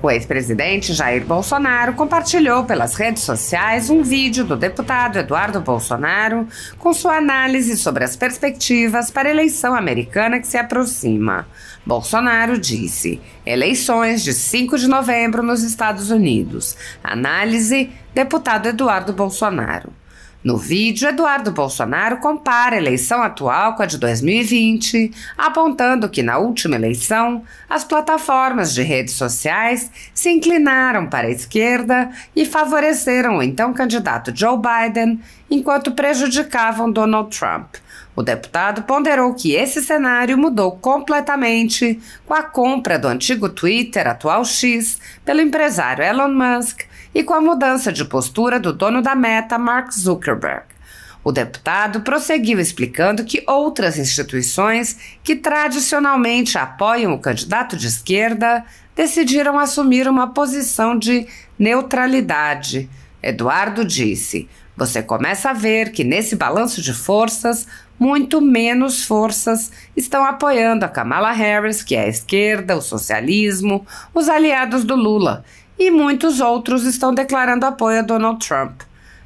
O ex-presidente Jair Bolsonaro compartilhou pelas redes sociais um vídeo do deputado Eduardo Bolsonaro com sua análise sobre as perspectivas para a eleição americana que se aproxima. Bolsonaro disse: eleições de 5 de novembro nos Estados Unidos. Análise, deputado Eduardo Bolsonaro. No vídeo, Eduardo Bolsonaro compara a eleição atual com a de 2020, apontando que na última eleição, as plataformas de redes sociais se inclinaram para a esquerda e favoreceram o então candidato Joe Biden, enquanto prejudicavam Donald Trump. O deputado ponderou que esse cenário mudou completamente com a compra do antigo Twitter, atual X, pelo empresário Elon Musk e com a mudança de postura do dono da Meta, Mark Zuckerberg. O deputado prosseguiu explicando que outras instituições que tradicionalmente apoiam o candidato de esquerda decidiram assumir uma posição de neutralidade. Eduardo disse: você começa a ver que nesse balanço de forças, muito menos forças estão apoiando a Kamala Harris, que é a esquerda, o socialismo, os aliados do Lula, e muitos outros estão declarando apoio a Donald Trump.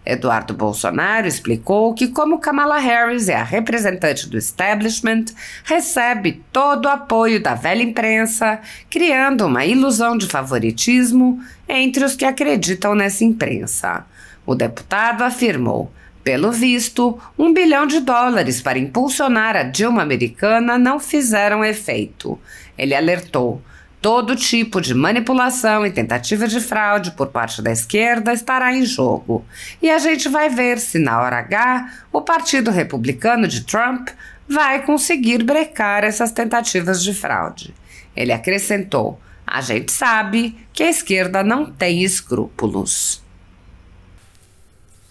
Eduardo Bolsonaro explicou que, como Kamala Harris é a representante do establishment, recebe todo o apoio da velha imprensa, criando uma ilusão de favoritismo entre os que acreditam nessa imprensa. O deputado afirmou: pelo visto, $1 bilhão para impulsionar a Dilma americana não fizeram efeito. Ele alertou: todo tipo de manipulação e tentativa de fraude por parte da esquerda estará em jogo. E a gente vai ver se, na hora H, o Partido Republicano de Trump vai conseguir brecar essas tentativas de fraude. Ele acrescentou: a gente sabe que a esquerda não tem escrúpulos.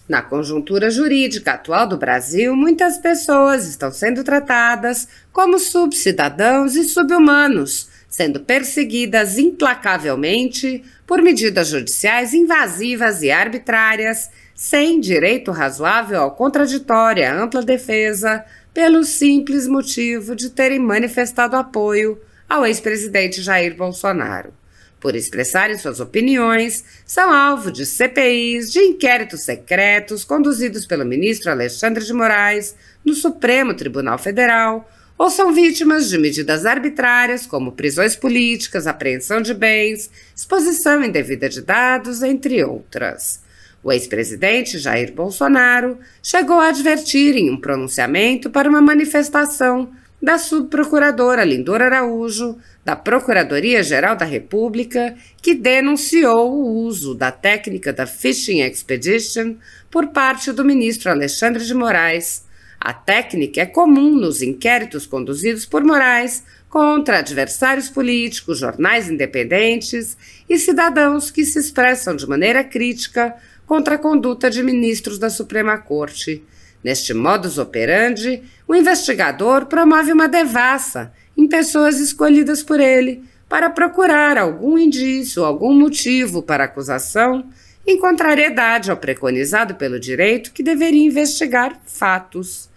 Na conjuntura jurídica atual do Brasil, muitas pessoas estão sendo tratadas como subcidadãos e subhumanos, sendo perseguidas implacavelmente por medidas judiciais invasivas e arbitrárias, sem direito razoável ao contraditório e à ampla defesa, pelo simples motivo de terem manifestado apoio ao ex-presidente Jair Bolsonaro. Por expressarem suas opiniões, são alvo de CPIs, de inquéritos secretos conduzidos pelo ministro Alexandre de Moraes no Supremo Tribunal Federal, ou são vítimas de medidas arbitrárias como prisões políticas, apreensão de bens, exposição indevida de dados, entre outras. O ex-presidente Jair Bolsonaro chegou a advertir em um pronunciamento para uma manifestação da subprocuradora Lindor Araújo, da Procuradoria-Geral da República, que denunciou o uso da técnica da Fishing Expedition por parte do ministro Alexandre de Moraes. A técnica é comum nos inquéritos conduzidos por Moraes contra adversários políticos, jornais independentes e cidadãos que se expressam de maneira crítica contra a conduta de ministros da Suprema Corte. Neste modus operandi, o investigador promove uma devassa em pessoas escolhidas por ele para procurar algum indício, algum motivo para acusação, em contrariedade ao preconizado pelo direito que deveria investigar fatos.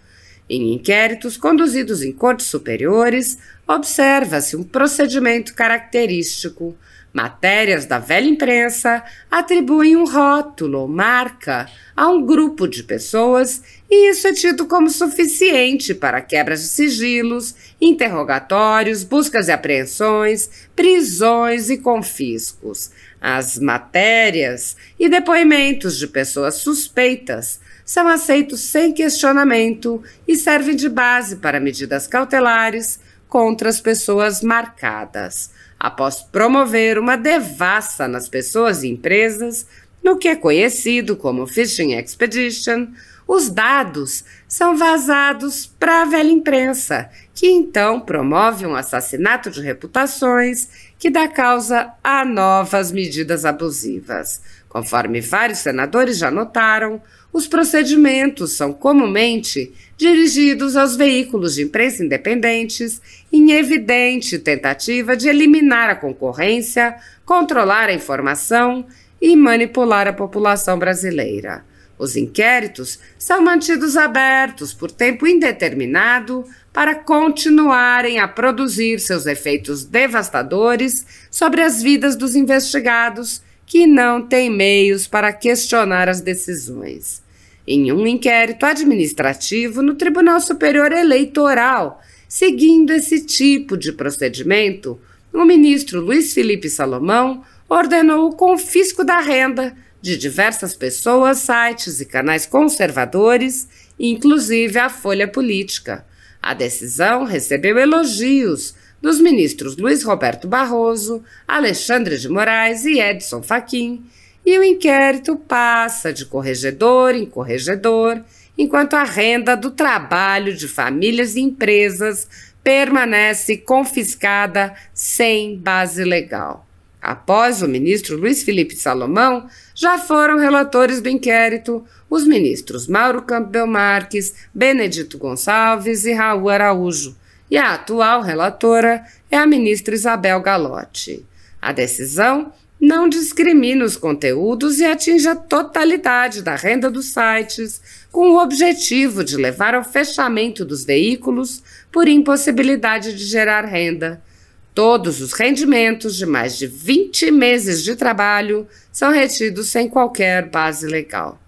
Em inquéritos conduzidos em cortes superiores, observa-se um procedimento característico. Matérias da velha imprensa atribuem um rótulo ou marca a um grupo de pessoas e isso é tido como suficiente para quebras de sigilos, interrogatórios, buscas e apreensões, prisões e confiscos. As matérias e depoimentos de pessoas suspeitas são aceitos sem questionamento e servem de base para medidas cautelares contra as pessoas marcadas. Após promover uma devassa nas pessoas e empresas, no que é conhecido como Fishing Expedition, os dados são vazados para a velha imprensa, que então promove um assassinato de reputações que dá causa a novas medidas abusivas. Conforme vários senadores já notaram, os procedimentos são comumente dirigidos aos veículos de imprensa independentes em evidente tentativa de eliminar a concorrência, controlar a informação e manipular a população brasileira. Os inquéritos são mantidos abertos por tempo indeterminado para continuarem a produzir seus efeitos devastadores sobre as vidas dos investigados que não têm meios para questionar as decisões. Em um inquérito administrativo no Tribunal Superior Eleitoral, seguindo esse tipo de procedimento, o ministro Luiz Felipe Salomão ordenou o confisco da renda de diversas pessoas, sites e canais conservadores, inclusive a Folha Política. A decisão recebeu elogios dos ministros Luiz Roberto Barroso, Alexandre de Moraes e Edson Fachin, e o inquérito passa de corregedor em corregedor, enquanto a renda do trabalho de famílias e empresas permanece confiscada sem base legal. Após o ministro Luiz Felipe Salomão, já foram relatores do inquérito os ministros Mauro Campbell Marques, Benedito Gonçalves e Raul Araújo, e a atual relatora é a ministra Isabel Galotti. A decisão não discrimina os conteúdos e atinge a totalidade da renda dos sites, com o objetivo de levar ao fechamento dos veículos por impossibilidade de gerar renda. Todos os rendimentos de mais de 20 meses de trabalho são retidos sem qualquer base legal.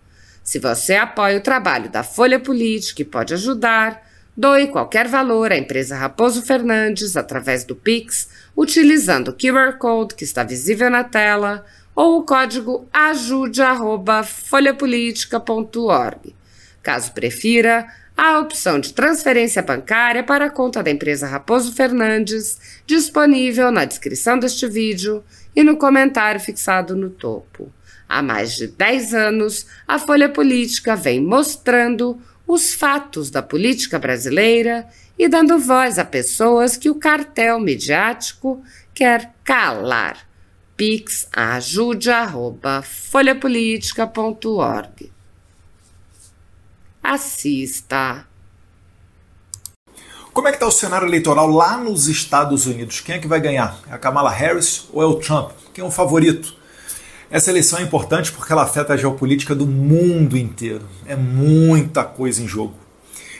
Se você apoia o trabalho da Folha Política e pode ajudar, doe qualquer valor à empresa Raposo Fernandes através do Pix, utilizando o QR Code que está visível na tela ou o código ajude@folhapolitica.org. Caso prefira, há a opção de transferência bancária para a conta da empresa Raposo Fernandes, disponível na descrição deste vídeo e no comentário fixado no topo. Há mais de 10 anos, a Folha Política vem mostrando os fatos da política brasileira e dando voz a pessoas que o cartel midiático quer calar. Pix ajude@folhapolitica.org. Assista. Como é que está o cenário eleitoral lá nos Estados Unidos? Quem é que vai ganhar? É a Kamala Harris ou é o Trump? Quem é o favorito? Essa eleição é importante porque ela afeta a geopolítica do mundo inteiro. É muita coisa em jogo.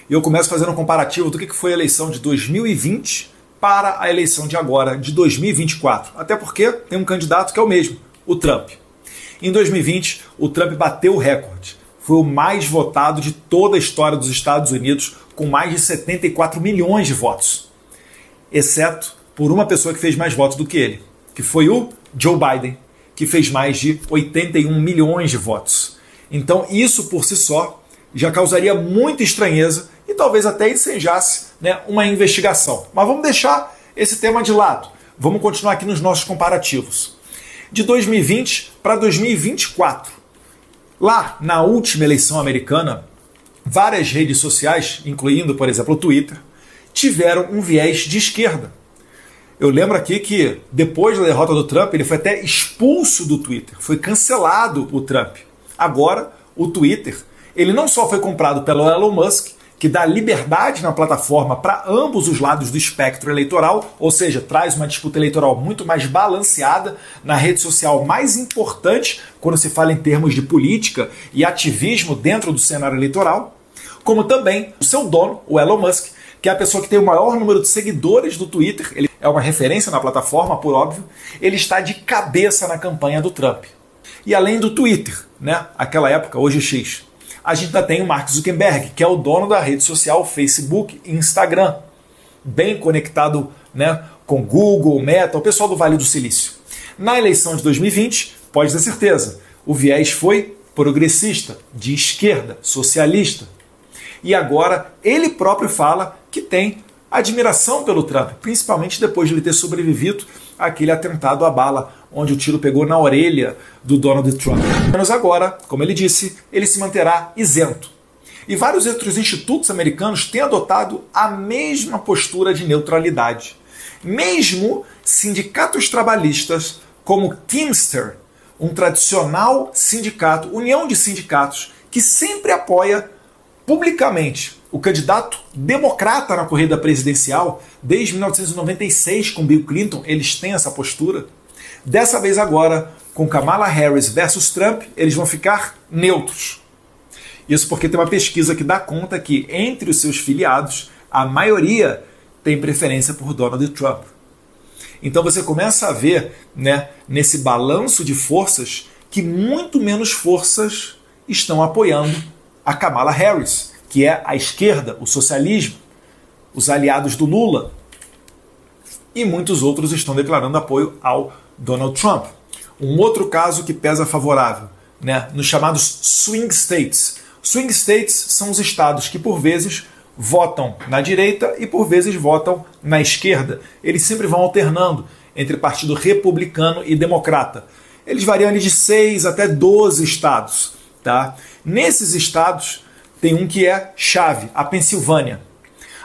E eu começo fazendo um comparativo do que foi a eleição de 2020 para a eleição de agora, de 2024. Até porque tem um candidato que é o mesmo, o Trump. Em 2020, o Trump bateu o recorde. Foi o mais votado de toda a história dos Estados Unidos, com mais de 74 milhões de votos. Exceto por uma pessoa que fez mais votos do que ele, que foi o Joe Biden, que fez mais de 81 milhões de votos. Então isso por si só já causaria muita estranheza e talvez até ensejasse, uma investigação. Mas vamos deixar esse tema de lado. Vamos continuar aqui nos nossos comparativos. De 2020 para 2024. Lá, na última eleição americana, várias redes sociais, incluindo, por exemplo, o Twitter, tiveram um viés de esquerda. Eu lembro aqui que, depois da derrota do Trump, ele foi até expulso do Twitter, foi cancelado o Trump. Agora, o Twitter, ele não só foi comprado pelo Elon Musk, que dá liberdade na plataforma para ambos os lados do espectro eleitoral, ou seja, traz uma disputa eleitoral muito mais balanceada na rede social mais importante quando se fala em termos de política e ativismo dentro do cenário eleitoral, como também o seu dono, o Elon Musk, que é a pessoa que tem o maior número de seguidores do Twitter, ele é uma referência na plataforma, por óbvio, ele está de cabeça na campanha do Trump. E além do Twitter, aquela época, hoje X, a gente ainda tem o Mark Zuckerberg, que é o dono da rede social Facebook e Instagram, bem conectado com Google, Meta, o pessoal do Vale do Silício. Na eleição de 2020, pode ter certeza, o viés foi progressista, de esquerda, socialista. E agora ele próprio fala que tem admiração pelo Trump, principalmente depois de ele ter sobrevivido àquele atentado à bala, onde o tiro pegou na orelha do Donald Trump. Mas agora, como ele disse, ele se manterá isento. E vários outros institutos americanos têm adotado a mesma postura de neutralidade. Mesmo sindicatos trabalhistas como o Teamster, um tradicional sindicato, união de sindicatos, que sempre apoia publicamente o candidato democrata na corrida presidencial, desde 1996 com Bill Clinton, eles têm essa postura. Dessa vez agora, com Kamala Harris versus Trump, eles vão ficar neutros. Isso porque tem uma pesquisa que dá conta que entre os seus filiados, a maioria tem preferência por Donald Trump. Então você começa a ver, né, nesse balanço de forças que muito menos forças estão apoiando a Kamala Harris, que é a esquerda, o socialismo, os aliados do Lula. E muitos outros estão declarando apoio ao Donald Trump. Um outro caso que pesa favorável, né, nos chamados swing states. Swing states são os estados que por vezes votam na direita e por vezes votam na esquerda. Eles sempre vão alternando entre partido republicano e democrata. Eles variam ali de 6 até 12 estados. Tá? Nesses estados tem um que é chave, a Pensilvânia.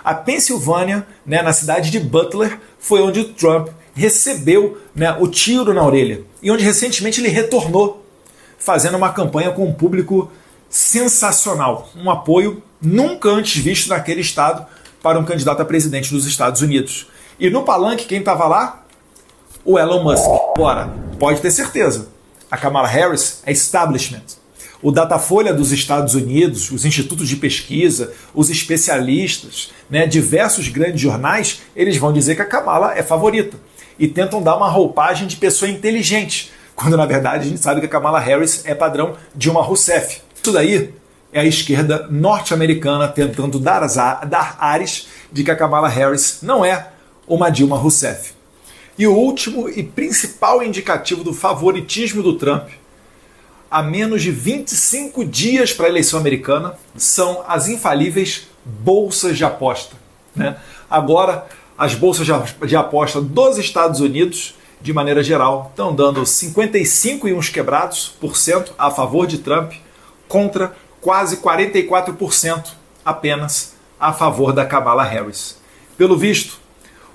A Pensilvânia, né, na cidade de Butler, foi onde o Trump recebeu, né, o tiro na orelha. E onde recentemente ele retornou, fazendo uma campanha com um público sensacional. Um apoio nunca antes visto naquele estado para um candidato a presidente dos Estados Unidos. E no palanque, quem estava lá? O Elon Musk. Ora, pode ter certeza, a Kamala Harris é establishment. O Datafolha dos Estados Unidos, os institutos de pesquisa, os especialistas, né, diversos grandes jornais, eles vão dizer que a Kamala é favorita. E tentam dar uma roupagem de pessoa inteligente, quando na verdade a gente sabe que a Kamala Harris é padrão Dilma Rousseff. Isso daí é a esquerda norte-americana tentando dar ares de que a Kamala Harris não é uma Dilma Rousseff. E o último e principal indicativo do favoritismo do Trump, a menos de 25 dias para a eleição americana, são as infalíveis bolsas de aposta. Né? Agora, as bolsas de aposta dos Estados Unidos, de maneira geral, estão dando 55 e uns quebrados por cento a favor de Trump, contra quase 44% apenas a favor da Kamala Harris. Pelo visto,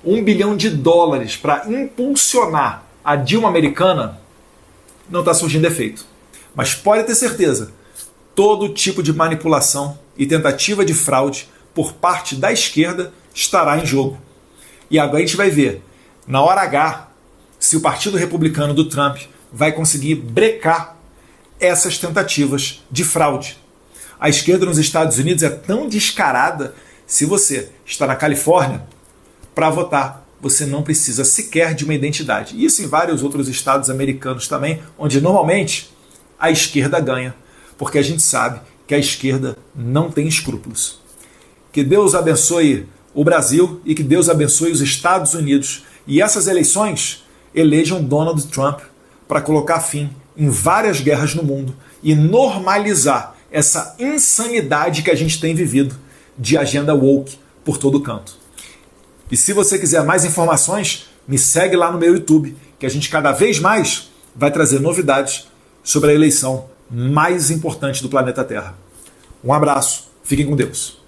$1 bilhão para impulsionar a Dilma americana não está surgindo efeito. Mas pode ter certeza, todo tipo de manipulação e tentativa de fraude por parte da esquerda estará em jogo. E agora a gente vai ver, na hora H, se o Partido Republicano do Trump vai conseguir brecar essas tentativas de fraude. A esquerda nos Estados Unidos é tão descarada, se você está na Califórnia, para votar, você não precisa sequer de uma identidade. Isso em vários outros estados americanos também, onde normalmente a esquerda ganha, porque a gente sabe que a esquerda não tem escrúpulos. Que Deus abençoe o Brasil e que Deus abençoe os Estados Unidos. E essas eleições elejam Donald Trump para colocar fim em várias guerras no mundo e normalizar essa insanidade que a gente tem vivido de agenda woke por todo canto. E se você quiser mais informações, me segue lá no meu YouTube, que a gente cada vez mais vai trazer novidades sobre a eleição mais importante do planeta Terra. Um abraço, fiquem com Deus.